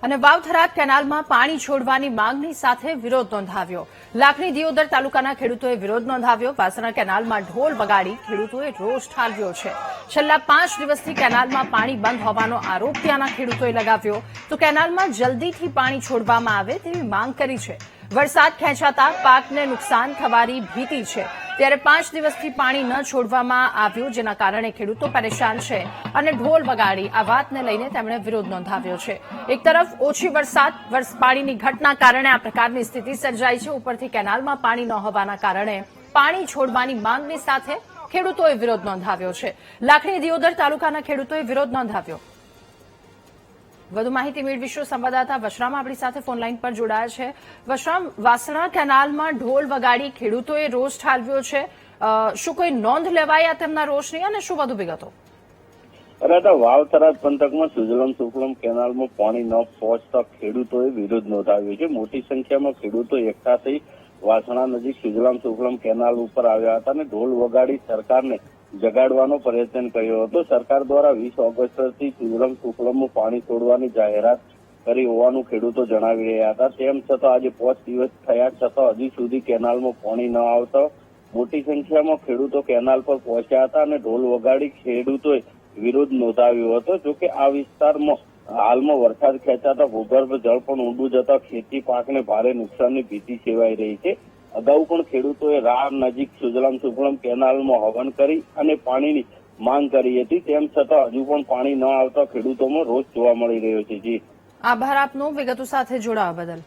અને વાવથરા કેનાલમાં પાણી છોડવાની માંગણી સાથે વિરોધ નોંધાવ્યો। લાખણી દિયોદર તાલુકાના ખેડૂતોએ વિરોધ નોંધાવ્યો। વાસણા કેનાલમાં ઢોલ વગાડી ખેડૂતોએ રોષ ઠાલવ્યો છે। છેલ્લા 5 દિવસથી કેનાલમાં પાણી બંધ હોવાનો આરોપ ત્યાંના ખેડૂતોએ લગાવ્યો તો કેનાલમાં જલ્દીથી પાણી છોડવામાં આવે તેવી માંગ કરી છે। વરસાદ ખેંચાતા પાકને નુકસાન થવાની ભીતિ છે, ત્યારે 5 દિવસથી પાણી ન છોડવામાં આવ્યું, જેના કારણે ખેડૂતો પરેશાન છે અને ઢોલ વગાડી આ વાતને લઈને તેમણે વિરોધ નોંધાવ્યો છે। એક તરફ ઓછી પાણીની ઘટના કારણે આ પ્રકારની સ્થિતિ સર્જાઈ છે, ઉપરથી કેનાલમાં પાણી ન હોવાના કારણે પાણી છોડવાની માંગણી સાથે ખેડૂતોએ વિરોધ નોંધાવ્યો છે। લાખણી દિયોદર તાલુકાના ખેડૂતોએ વિરોધ નોંધાવ્યો। વધુ માહિતી મેળવીશું સંવાદદાતા વશરામ આપણી સાથે ફોનલાઈન પર જોડાયા છે। વશરામ, વાસણા કેનાલમાં ઢોલ વગાડી ખેડૂતોએ રોષ ઠાલવ્યો છે, શું કોઈ નોંધ લેવાયા તેમના રોષની અને શું વધુ વિગતો? વાવથરા પંથકમાં સુજલામ સુફલામ કેનાલમાં પાણી ન પહોંચતા ખેડૂતોએ વિરોધ નોંધાવ્યો છે। મોટી સંખ્યામાં ખેડૂતો એકઠા થઈ વાસણા નજીક સુજલામ સુફલામ કેનાલ ઉપર આવ્યા હતા અને ઢોલ વગાડી સરકારને જગાડવાનો પ્રયત્ન કર્યો હતો। સરકાર દ્વારા 20 ઓગસ્ટથી સુજલામ સુફલામનું પાણી છોડવાની જાહેરાત કરી હોવાનું ખેડૂતો જણાવી રહ્યા હતા। તેમ છતાં આજે 5 દિવસ થયા છતાં હજી સુધી કેનાલમાં પાણી ન આવતા મોટી સંખ્યામાં ખેડૂતો કેનાલ પર પહોંચ્યા હતા અને ઢોલ વગાડી ખેડૂતોએ વિરોધ નોંધાવ્યો હતો। જોકે આ વિસ્તારમાં હાલમાં વરસાદ ખેંચાતા ભૂગર્ભ જળ પણ ઊંડું જતા ખેતી પાકને ભારે નુકસાનની ભીતિ સેવાઈ રહી છે। અગાઉ પણ ખેડૂતોએ રાહ નજીક સુજલામ સુફલામ કેનાલમાં હવન કરી અને પાણીની માંગ કરી હતી, તેમ છતાં હજુ પણ પાણી ન આવતા ખેડૂતોમાં રોષ જોવા મળી રહ્યો છે। જી, આભાર આપનો વિગતો સાથે જોડાવા બદલ।